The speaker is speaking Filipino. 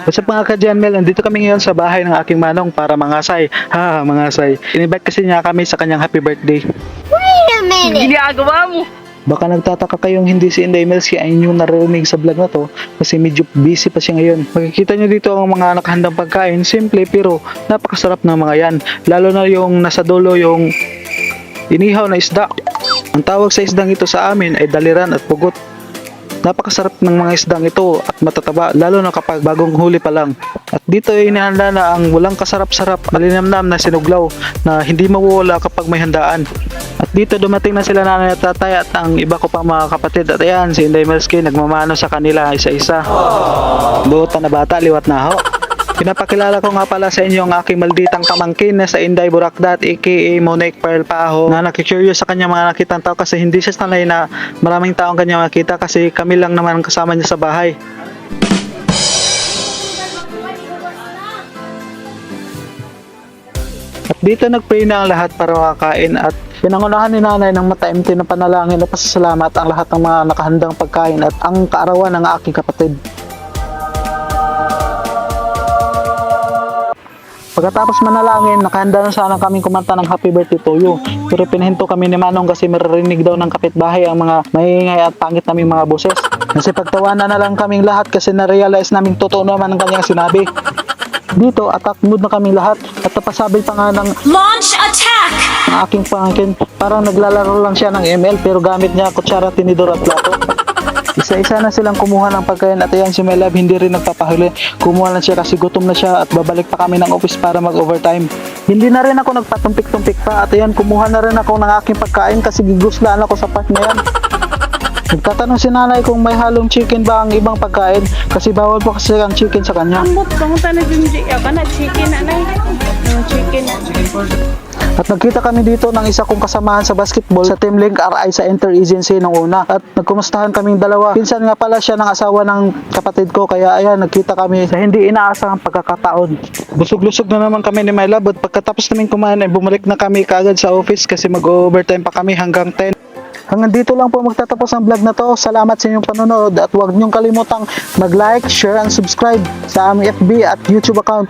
What's up mga ka-Janmel, nandito kami ngayon sa bahay ng aking manong para mangasay. Mangasay. In-invite kasi niya kami sa kanyang happy birthday. Wait a minute! Ginagawa mo. Baka nagtataka kayong hindi si Inday Melski ay inyong naririnig sa vlog na to kasi medyo busy pa siya ngayon. Makikita nyo dito ang mga nakahandang pagkain, simple pero napakasarap ng mga yan. Lalo na yung nasa dulo yung inihaw na isda. Ang tawag sa isdang ito sa amin ay daliran at pugot. Napakasarap ng mga isdang ito at matataba lalo na kapag bagong huli pa lang. At dito ay inihanda na ang walang kasarap-sarap, malinamnam na sinuglaw na hindi mawawala kapag may handaan. At dito dumating na sila nanay at tatay at ang iba ko pang mga kapatid. At ayan, si Inday Melski nagmamano sa kanila isa-isa. Buta na bata, liwat na ho. Pinapakilala ko nga pala sa inyo ang aking malditang pamangkin na sa Inday Burakdat aka Monique Pearl Paho na nakikurious sa kanya mga nakitang tao kasi hindi siya sanay na maraming taong kanya makita kasi kami lang naman kasama niya sa bahay. At dito nagpray na ang lahat para makakain at pinangunahan ni nanay ng mataimtim na panalangin at pasasalamat ang lahat ng mga nakahandang pagkain at ang kaarawan ng aking kapatid. Pagkatapos manalangin, nakahanda na sana kaming kumanta ng happy birthday to you. Pero pinahinto kami ni Manong kasi maririnig daw ng kapitbahay ang mga maingay at pangit naming mga boses. Kasi pagtawanan na lang kaming lahat kasi na-realize naming totoo naman ang kanyang sinabi. Dito, attack mood na kaming lahat at napasabi pa nga ng Launch attack! ang aking pangkin. Parang naglalaro lang siya ng ML pero gamit niya kutsara, tinidor at plato. Isa-isa na silang kumuha ng pagkain at ayan si My Love hindi rin nagpapahuli. Kumuha lang siya kasi gutom na siya at babalik pa kami ng office para mag-overtime. Hindi na rin ako nagpatumpik-tumpik pa at ayan kumuha na rin ako ng aking pagkain kasi giguslaan ako sa part na yan. Nagtatanong si nanay kung may halong chicken ba ang ibang pagkain kasi bawal po kasi ang chicken sa kanya. Ambot, pangutan na dun siya. Kana, chicken na na. Chicken na. At nagkita kami dito ng isa kong kasamahan sa basketball sa Team Link RI sa Inter-Agency nung una. At nagkumustahan kaming dalawa. Pinsan nga pala siya ng asawa ng kapatid ko kaya ayan nagkita kami sa hindi inaasahang pagkakataon. Busog-lusog na naman kami ni My Love at pagkatapos namin kumain ay bumalik na kami kaagad sa office kasi mag-overtime pa kami hanggang 10. Hanggang dito lang po magtatapos ang vlog na to. Salamat sa inyong panonood at huwag niyong kalimutang mag-like, share and subscribe sa aming FB at YouTube account.